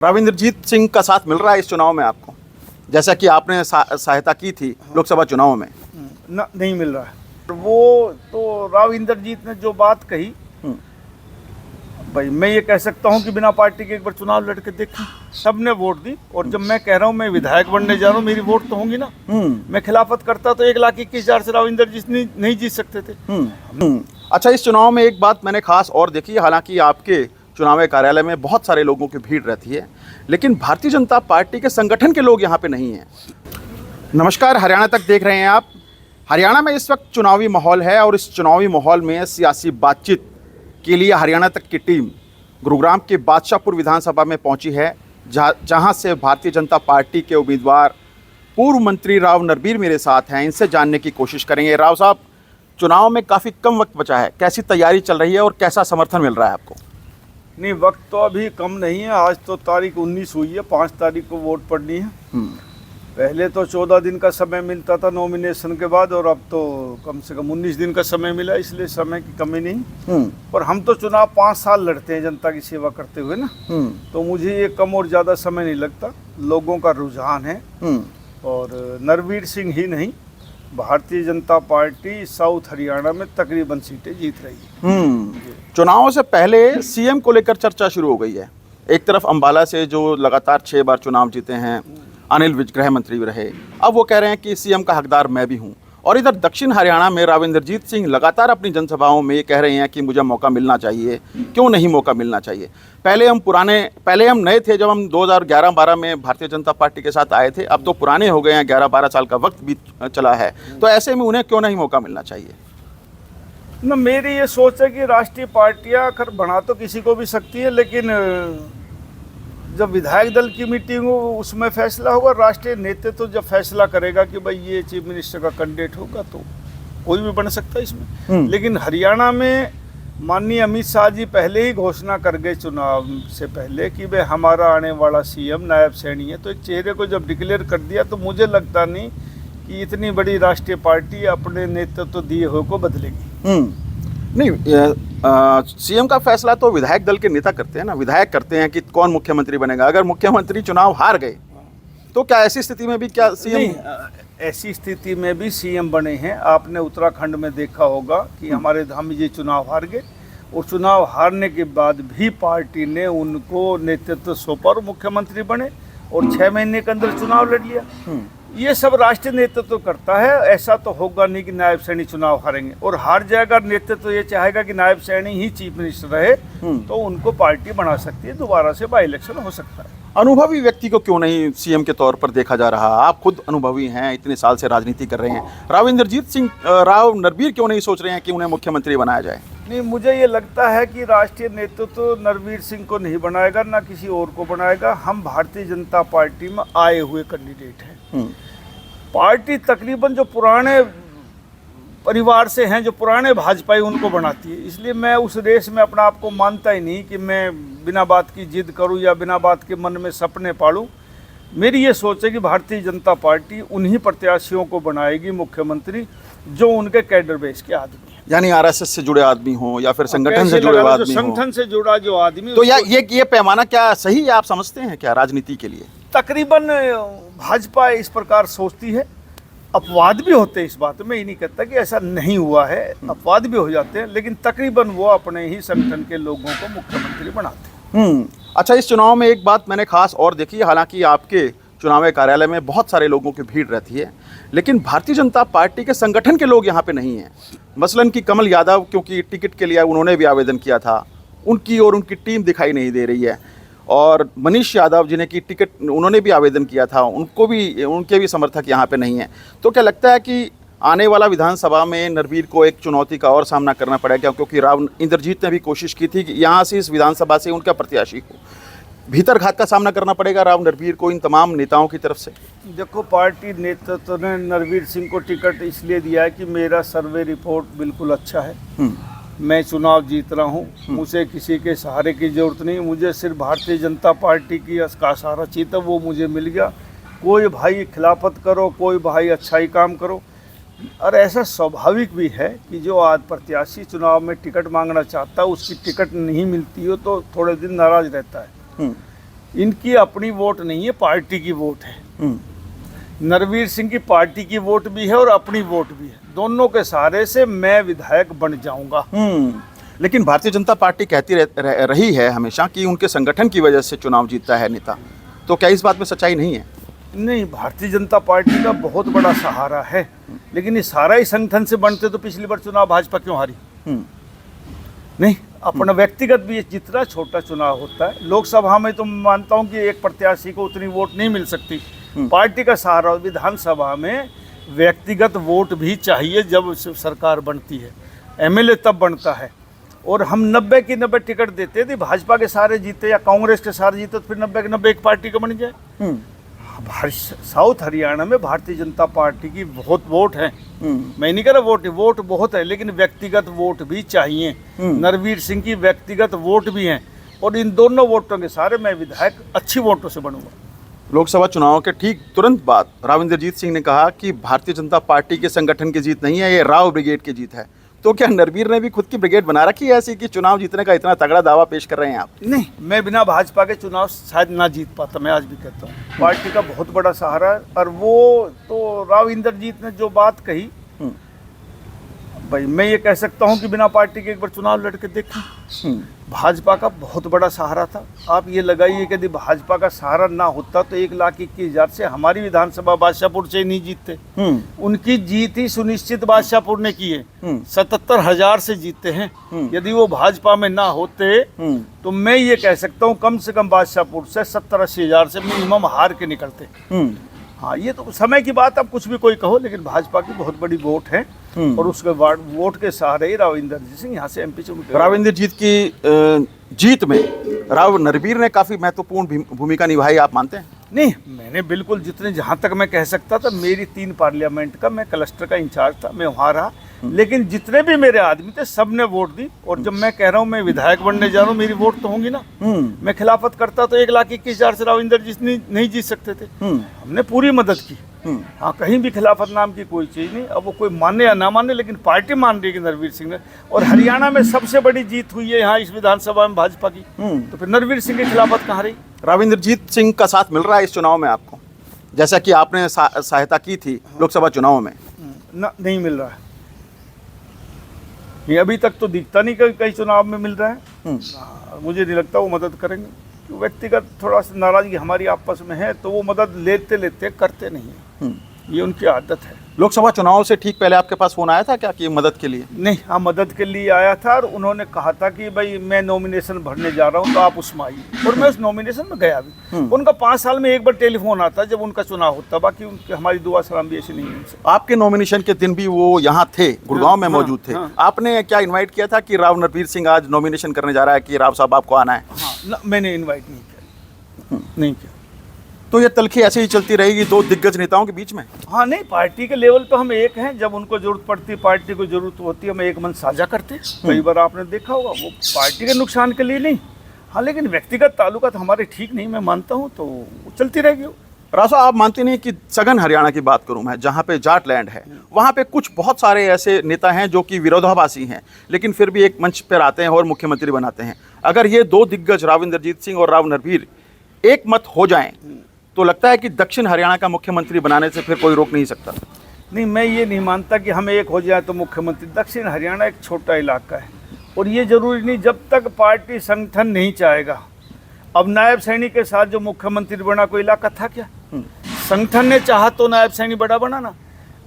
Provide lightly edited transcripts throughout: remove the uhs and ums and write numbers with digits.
रविंद्रजीत सिंह का साथ मिल रहा है इस चुनाव में आपको, जैसा कि आपने सहायता की थी लोकसभा चुनाव में? नहीं मिल रहा है। वो तो रविंद्रजीत ने जो बात कही, भाई मैं ये कह सकता हूँ कि बिना पार्टी के एक बार चुनाव लड़के देखें, सबने वोट दी। और जब मैं कह रहा हूँ मैं विधायक बनने जा रहा हूँ, मेरी वोट तो होंगी ना। मैं खिलाफत करता तो 1,21,000 से रविंद्रजीत नहीं जीत सकते थे। अच्छा, इस चुनाव में एक बात मैंने खास और देखी, हालांकि आपके चुनावी कार्यालय में बहुत सारे लोगों की भीड़ रहती है, लेकिन भारतीय जनता पार्टी के संगठन के लोग यहाँ पे नहीं हैं। नमस्कार, हरियाणा तक देख रहे हैं आप। हरियाणा में इस वक्त चुनावी माहौल है और इस चुनावी माहौल में सियासी बातचीत के लिए हरियाणा तक की टीम गुरुग्राम के बादशाहपुर विधानसभा में पहुंची है, जहां से भारतीय जनता पार्टी के उम्मीदवार पूर्व मंत्री राव नरबीर मेरे साथ हैं। इनसे जानने की कोशिश करेंगे। राव साहब, चुनाव में काफ़ी कम वक्त बचा है, कैसी तैयारी चल रही है और कैसा समर्थन मिल रहा है आपको? नहीं, वक्त तो अभी कम नहीं है। आज तो तारीख 19 हुई है, 5 तारीख को वोट पड़नी है। पहले तो 14 दिन का समय मिलता था नॉमिनेशन के बाद, और अब तो कम से कम 19 दिन का समय मिला, इसलिए समय की कमी नहीं। पर हम तो चुनाव 5 साल लड़ते हैं जनता की सेवा करते हुए ना, तो मुझे ये कम और ज़्यादा समय नहीं लगता। लोगों का रुझान है, और नरवीर सिंह ही नहीं, भारतीय जनता पार्टी साउथ हरियाणा में तकरीबन सीटें जीत रही है। चुनावों से पहले सीएम को लेकर चर्चा शुरू हो गई है। एक तरफ अंबाला से जो लगातार 6 बार चुनाव जीते हैं, अनिल विज गृह मंत्री भी रहे, अब वो कह रहे हैं कि सीएम का हकदार मैं भी हूं। और इधर दक्षिण हरियाणा में रविंद्रजीत सिंह लगातार अपनी जनसभाओं में ये कह रहे हैं कि मुझे मौका मिलना चाहिए, क्यों नहीं मौका मिलना चाहिए। पहले हम नए थे जब हम 2011-12 में भारतीय जनता पार्टी के साथ आए थे, अब तो पुराने हो गए हैं, 11-12 साल का वक्त बीत चला है, तो ऐसे में उन्हें क्यों नहीं मौका मिलना चाहिए? ना, मेरी ये सोच है कि राष्ट्रीय पार्टियां खैर बना तो किसी को भी सकती है, लेकिन जब विधायक दल की मीटिंग हो उसमें फैसला होगा। राष्ट्रीय नेतृत्व तो जब फैसला करेगा कि भाई ये चीफ मिनिस्टर का कैंडिडेट होगा, तो कोई भी बन सकता है इसमें। लेकिन हरियाणा में माननीय अमित शाह जी पहले ही घोषणा कर गए चुनाव से पहले कि भाई हमारा आने वाला सीएम नायब सैनी है। तो एक चेहरे को जब डिक्लेयर कर दिया, तो मुझे लगता नहीं कि इतनी बड़ी राष्ट्रीय पार्टी अपने नेतृत्व दिए हुए को बदलेगी। नहीं, सीएम का फैसला तो विधायक दल के नेता करते हैं ना, विधायक करते हैं कि कौन मुख्यमंत्री बनेगा। अगर मुख्यमंत्री चुनाव हार गए तो क्या ऐसी स्थिति में भी क्या सीएम? ऐसी स्थिति में भी सीएम बने हैं। आपने उत्तराखंड में देखा होगा कि हमारे धामी जी चुनाव हार गए, और चुनाव हारने के बाद भी पार्टी ने उनको नेतृत्व सौंपा और मुख्यमंत्री बने, और 6 महीने के अंदर चुनाव लड़ लिया। ये सब राष्ट्रीय नेतृत्व करता है। ऐसा तो होगा नहीं कि नायब सैनी चुनाव हारेंगे, और हार जाएगा नेतृत्व ये चाहेगा कि नायब सैनी ही चीफ मिनिस्टर रहे, तो उनको पार्टी बना सकती है, दोबारा से बाई इलेक्शन हो सकता है। अनुभवी व्यक्ति को क्यों नहीं सीएम के तौर पर देखा जा रहा? आप खुद अनुभवी हैं, इतने साल से राजनीति कर रहे हैं। रविंद्रजीत सिंह राव नरबीर क्यों नहीं सोच रहे हैं कि उन्हें मुख्यमंत्री बनाया जाए? नहीं, मुझे ये लगता है कि राष्ट्रीय नेतृत्व नरवीर सिंह को नहीं बनाएगा, ना किसी और को बनाएगा। हम भारतीय जनता पार्टी में आए हुए कैंडिडेट हैं। पार्टी तकरीबन जो पुराने परिवार से हैं, जो पुराने भाजपाई, उनको बनाती है। इसलिए मैं उस रेस में अपना आप को मानता ही नहीं कि मैं बिना बात की जिद करूं या बिना बात के मन में सपने पालूं। मेरी ये सोच है कि भारतीय जनता पार्टी उन्हीं प्रत्याशियों को बनाएगी मुख्यमंत्री जो उनके कैडर बेस के आदमी हैं, यानी आरएसएस से जुड़े आदमी हो या फिर संगठन से जुड़े आदमी हो। संगठन से जुड़ा जो आदमी, तो ये पैमाना क्या सही है, आप समझते हैं क्या राजनीति के लिए? तकरीबन भाजपा इस प्रकार सोचती है। अपवाद भी होते हैं इस बात में, ये नहीं कहता कि ऐसा नहीं हुआ है, अपवाद भी हो जाते हैं, लेकिन तकरीबन वो अपने ही संगठन के लोगों को मुख्यमंत्री बनाते हैं। अच्छा, इस चुनाव में एक बात मैंने खास और देखी, हालांकि आपके चुनावी कार्यालय में बहुत सारे लोगों की भीड़ रहती है, लेकिन भारतीय जनता पार्टी के संगठन के लोग यहाँ पे नहीं हैं। मसलन कि कमल यादव, क्योंकि टिकट के लिए उन्होंने भी आवेदन किया था, उनकी और उनकी टीम दिखाई नहीं दे रही है। और मनीष यादव जिन्हें की टिकट उन्होंने भी आवेदन किया था, उनके भी समर्थक यहाँ पे नहीं हैं। तो क्या लगता है कि आने वाला विधानसभा में नरबीर को एक चुनौती का और सामना करना पड़ेगा, क्योंकि राव इंद्रजीत ने भी कोशिश की थी कि यहाँ से इस विधानसभा से उनका प्रत्याशी हो। भीतरघात का सामना करना पड़ेगा राव नरबीर को इन तमाम नेताओं की तरफ से। देखो, पार्टी नेतृत्व ने नरबीर सिंह को टिकट इसलिए दिया है कि मेरा सर्वे रिपोर्ट बिल्कुल अच्छा है, मैं चुनाव जीत रहा हूँ, मुझे किसी के सहारे की ज़रूरत नहीं, मुझे सिर्फ भारतीय जनता पार्टी की का सहारा चाहिए था, वो मुझे मिल गया। कोई भाई खिलाफत करो, कोई भाई अच्छाई काम करो, और ऐसा स्वाभाविक भी है कि जो आज प्रत्याशी चुनाव में टिकट मांगना चाहता है, उसकी टिकट नहीं मिलती हो तो थोड़े दिन नाराज रहता है। इनकी अपनी वोट नहीं है, पार्टी की वोट है। नरवीर सिंह की पार्टी की वोट भी है और अपनी वोट भी है, दोनों के सहारे से मैं विधायक बन जाऊंगा। लेकिन भारतीय जनता पार्टी कहती रही है हमेशा कि उनके संगठन की वजह से चुनाव जीतता है नेता, तो क्या इस बात में सच्चाई नहीं है? नहीं, भारतीय जनता पार्टी का बहुत बड़ा सहारा है, लेकिन ये सारा ही संगठन से बनते तो पिछली बार चुनाव भाजपा क्यों हारी? नहीं, अपना व्यक्तिगत भी जितना छोटा चुनाव होता है, लोकसभा में तो मानता हूँ कि एक प्रत्याशी को उतनी वोट नहीं मिल सकती, पार्टी का सहारा। विधानसभा में व्यक्तिगत वोट भी चाहिए जब सरकार बनती है, एमएलए तब बनता है। और हम 90 की 90 टिकट देते थे, भाजपा के सारे जीते या कांग्रेस के सारे जीते, तो फिर 90 के 90 एक पार्टी का बन जाए। साउथ हरियाणा में भारतीय जनता पार्टी की बहुत वोट है, मैं नहीं कह रहा वोट बहुत है, लेकिन व्यक्तिगत वोट भी चाहिए। नरवीर सिंह की व्यक्तिगत वोट भी है, और इन दोनों वोटों के सारे मैं विधायक अच्छी वोटों से बनूंगा। लोकसभा चुनाव के ठीक तुरंत बाद राव इंद्रजीत सिंह ने कहा कि भारतीय जनता पार्टी के संगठन की जीत नहीं है, ये राव ब्रिगेड की जीत है। तो क्या नरवीर ने भी खुद की ब्रिगेड बना रखी है ऐसी कि चुनाव जीतने का इतना तगड़ा दावा पेश कर रहे हैं आप? नहीं, मैं बिना भाजपा के चुनाव शायद ना जीत पाता, मैं आज भी कहता हूँ। पार्टी का बहुत बड़ा सहारा है, और वो तो राव इंद्रजीत ने जो बात कही, भाई मैं ये कह सकता हूँ कि बिना पार्टी के एक बार चुनाव लड़के देखें। भाजपा का बहुत बड़ा सहारा था। आप ये लगाइए कि यदि भाजपा का सहारा ना होता तो 1,21,000 से हमारी विधानसभा बादशाहपुर से नहीं जीतते। उनकी जीत ही सुनिश्चित बादशाहपुर ने की है, 77,000 से जीते हैं। यदि वो भाजपा में ना होते तो मैं ये कह सकता हूँ कम से कम बादशाहपुर से 70-80 हज़ार से मिनिमम हार के निकलते। हाँ, ये तो समय की बात, अब कुछ भी कोई कहो, लेकिन भाजपा की बहुत बड़ी वोट है, और उसके वोट के सहारे ही राव इंद्रजीत सिंह यहाँ से एमपी चुन गए। राव इंद्रजीत की जीत में राव नरवीर ने काफी महत्वपूर्ण भूमिका निभाई, आप मानते हैं? नहीं, मैंने बिल्कुल जितने जहाँ तक मैं कह सकता था, मेरी 3 पार्लियामेंट का मैं क्लस्टर का इंचार्ज था, मैं वहाँ रहा, लेकिन जितने भी मेरे आदमी थे सब ने वोट दी। और जब मैं कह रहा हूँ मैं विधायक बनने जा रहा हूँ, मेरी वोट तो होंगी ना। मैं खिलाफत करता तो 1,21,000 से राव इंद्रजीत नहीं जीत सकते थे। हमने पूरी मदद की। हाँ, कहीं भी खिलाफत नाम की कोई चीज़ नहीं। अब वो कोई माने या ना माने, लेकिन पार्टी मान रही है कि नरवीर सिंह ने। और हरियाणा में सबसे बड़ी जीत हुई है यहाँ इस विधानसभा में भाजपा की, तो फिर नरवीर सिंह की खिलाफत कहाँ रही? राव इंद्रजीत सिंह का साथ मिल रहा है इस चुनाव में आपको, जैसा कि आपने सहायता की थी लोकसभा चुनाव में? नहीं मिल रहा है, ये अभी तक तो दिखता नहीं कि कई चुनाव में मिल रहा है। मुझे नहीं लगता वो मदद करेंगे। व्यक्तिगत थोड़ा सा नाराजगी हमारी आपस में है, तो वो मदद लेते लेते करते नहीं है, ये उनकी आदत है। लोकसभा चुनाव से ठीक पहले आपके पास फोन आया था क्या कि मदद के लिए? नहीं, हाँ, मदद के लिए आया था, और उन्होंने कहा था कि भाई मैं नॉमिनेशन भरने जा रहा हूँ तो आप उसमें आइए, और मैं उस नॉमिनेशन में गया भी। उनका 5 साल में एक बार टेलीफोन आता जब उनका चुनाव होता, बाकी उनकी हमारी दुआ सलाम भी ऐसी नहीं है उनसे। आपके नॉमिनेशन के दिन भी वो यहाँ थे, गुड़गांव में मौजूद थे। आपने क्या इन्वाइट किया था कि राव नरवीर सिंह आज नॉमिनेशन करने जा रहा है कि राव साहब आपको आना है? हाँ, मैंने इन्वाइट नहीं किया, नहीं किया। तो ये तलखी ऐसे ही चलती रहेगी 2 दिग्गज नेताओं के बीच में? हाँ, नहीं, पार्टी के लेवल पे हम एक हैं। जब उनको जरूरत पड़ती है, पार्टी को जरूरत होती है, हम एक मन साझा करते हैं। कई बार आपने देखा होगा, वो पार्टी के नुकसान के लिए नहीं। हाँ, लेकिन व्यक्तिगत ताल्लुकात हमारे ठीक नहीं, मैं मानता हूँ, तो वो चलती रहेगी। राव साहब, आप मानते नहीं कि सघन हरियाणा की बात करूं मैं, जहां पे जाट लैंड है, वहां पे कुछ बहुत सारे ऐसे नेता हैं जो कि विरोधाभासी हैं, लेकिन फिर भी एक मंच पर आते हैं और मुख्यमंत्री बनाते हैं। अगर ये 2 दिग्गज राव इंद्रजीत सिंह और राव नरवीर एक मत हो जाएं तो लगता है कि दक्षिण हरियाणा का मुख्यमंत्री बनाने से फिर कोई रोक नहीं सकता? नहीं, मैं ये नहीं मानता कि हम एक हो जाए तो मुख्यमंत्री। दक्षिण हरियाणा एक छोटा इलाका है, और ये जरूरी नहीं, जब तक पार्टी संगठन नहीं चाहेगा। अब नायब सैनी के साथ जो मुख्यमंत्री बना, कोई इलाका था क्या? संगठन ने चाहा तो नायब सैनी बड़ा बना ना।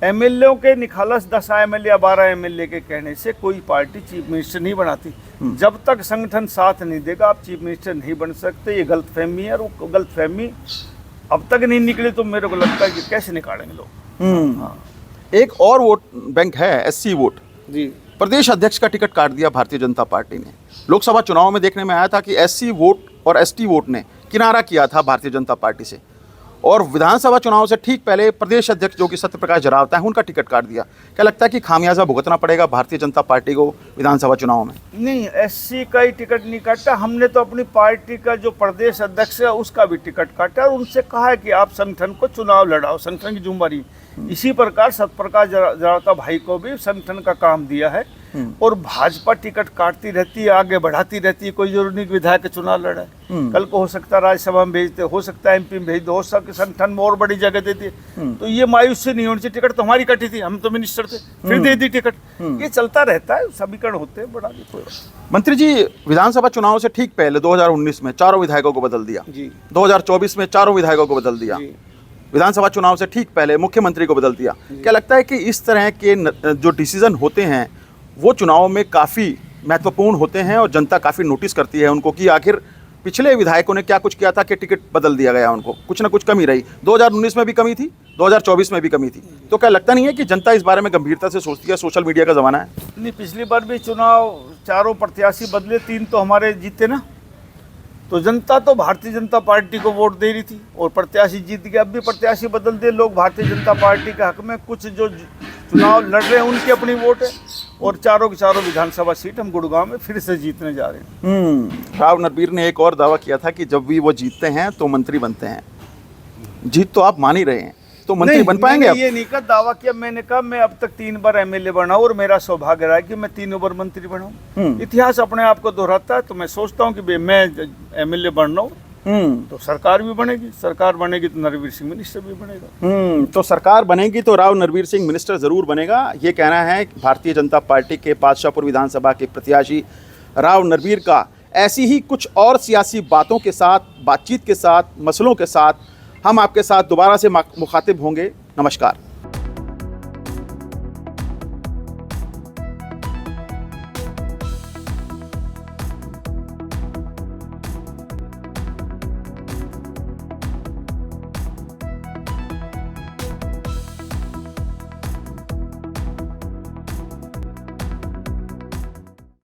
एमएलए के निखालस 10 एमएलए या 12 एमएलए के कहने से कोई पार्टी चीफ मिनिस्टर नहीं बनाती। जब तक संगठन साथ नहीं देगा आप चीफ मिनिस्टर नहीं बन सकते। ये गलतफहमी है, और वो गलतफहमी अब तक नहीं निकली तो मेरे को लगता है कि कैसे निकालेंगे लोग। हाँ। एक और वोट बैंक है, एससी वोट जी। प्रदेश अध्यक्ष का टिकट काट दिया भारतीय जनता पार्टी ने। लोकसभा चुनाव में देखने में आया था कि एससी वोट और एसटी वोट ने किनारा किया था भारतीय जनता पार्टी से, और विधानसभा चुनाव से ठीक पहले प्रदेश अध्यक्ष जो कि सत्यप्रकाश जरावता है, उनका टिकट काट दिया। क्या लगता है कि खामियाजा भुगतना पड़ेगा भारतीय जनता पार्टी को विधानसभा चुनाव में? नहीं, एससी का ही टिकट नहीं काटा हमने, तो अपनी पार्टी का जो प्रदेश अध्यक्ष है उसका भी टिकट काटा, और उनसे कहा है कि आप संगठन को चुनाव लड़ाओ, संगठन की जिम्मेदारी। इसी प्रकार सत्यप्रकाश जरावता भाई को भी संगठन का काम दिया है और भाजपा टिकट काटती रहती है, आगे बढ़ाती रहती है। कोई जरूरी नहीं कि विधायक के चुनाव लड़े। कल को हो सकता है राज्यसभा में भेजते, हो सकता है MP में भेज दो, हो सकता है संगठन में और बड़ी जगह देती है। तो ये मायूसी नहीं होनी चाहिए। टिकट तो हमारी कटी थी, हम तो मिनिस्टर थे, फिर दे दी टिकट। ये चलता रहता है, समीकरण होते हैं, बड़ा नहीं कोई। मंत्री जी, विधानसभा चुनाव से ठीक पहले 2019 में 4 विधायकों को बदल दिया जी। 2024 में 4 विधायकों को बदल दिया, विधानसभा चुनाव से ठीक पहले मुख्यमंत्री को बदल दिया। क्या लगता है कि इस तरह के जो डिसीजन होते हैं वो चुनाव में काफ़ी महत्वपूर्ण होते हैं और जनता काफ़ी नोटिस करती है उनको कि आखिर पिछले विधायकों ने क्या कुछ किया था कि टिकट बदल दिया गया उनको, कुछ ना कुछ कमी रही। 2019 में भी कमी थी, 2024 में भी कमी थी। तो क्या लगता नहीं है कि जनता इस बारे में गंभीरता से सोचती है? सोशल मीडिया का ज़माना है। नहीं, पिछली बार भी चुनाव 4 प्रत्याशी बदले, 3 तो हमारे जीते ना। तो जनता तो भारतीय जनता पार्टी को वोट दे रही थी और प्रत्याशी जीत गया। अब भी प्रत्याशी बदल दे, लोग भारतीय जनता पार्टी के हक में, कुछ जो चुनाव लड़ रहे हैं उनकी अपनी वोट है। और 4 की 4 विधानसभा सीट हम गुड़गांव में फिर से जीतने जा रहे हैं। राव नरबीर ने एक और दावा किया था कि जब भी वो जीतते हैं तो मंत्री बनते हैं। जीत तो आप मान ही रहे हैं, तो मंत्री बन पाएंगे आप? ये नहीं कहा, दावा किया। मैंने कहा मैं अब तक 3 बार MLA बना हूं और मेरा सौभाग्य रहा है कि मैं 3 बार मंत्री बना हूं। इतिहास अपने आप को दोहराता है। तो मैं सोचता हूं कि मैं MLA बन रहा हूं तो सरकार भी बनेगी, सरकार बनेगी तो नरवीर सिंह मिनिस्टर भी बनेगा। तो सरकार बनेगी तो राव नरबीर सिंह मिनिस्टर जरूर बनेगा, ये कहना है भारतीय जनता पार्टी के पातशाहपुर विधानसभा के प्रत्याशी राव नरबीर का। ऐसी ही कुछ और सियासी बातों के साथ, बातचीत के साथ, मसलों के साथ हम आपके साथ दोबारा से मुखातिब होंगे। नमस्कार।